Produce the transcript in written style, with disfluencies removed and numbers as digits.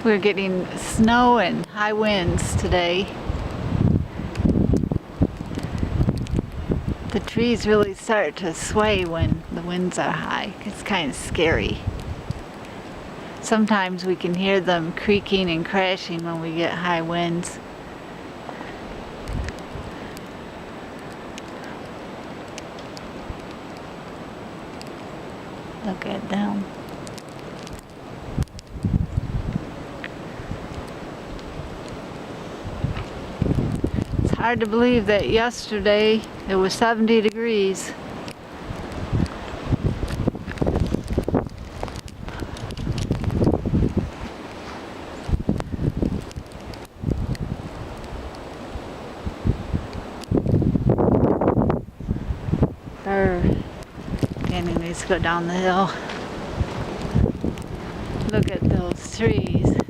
We're getting snow and high winds today. The trees really start to sway when the winds are high. It's kind of scary. Sometimes we can hear them creaking and crashing when we get high winds. Look at them. It's hard to believe that yesterday it was 70 degrees. Danny needs to go down the hill. Look at those trees.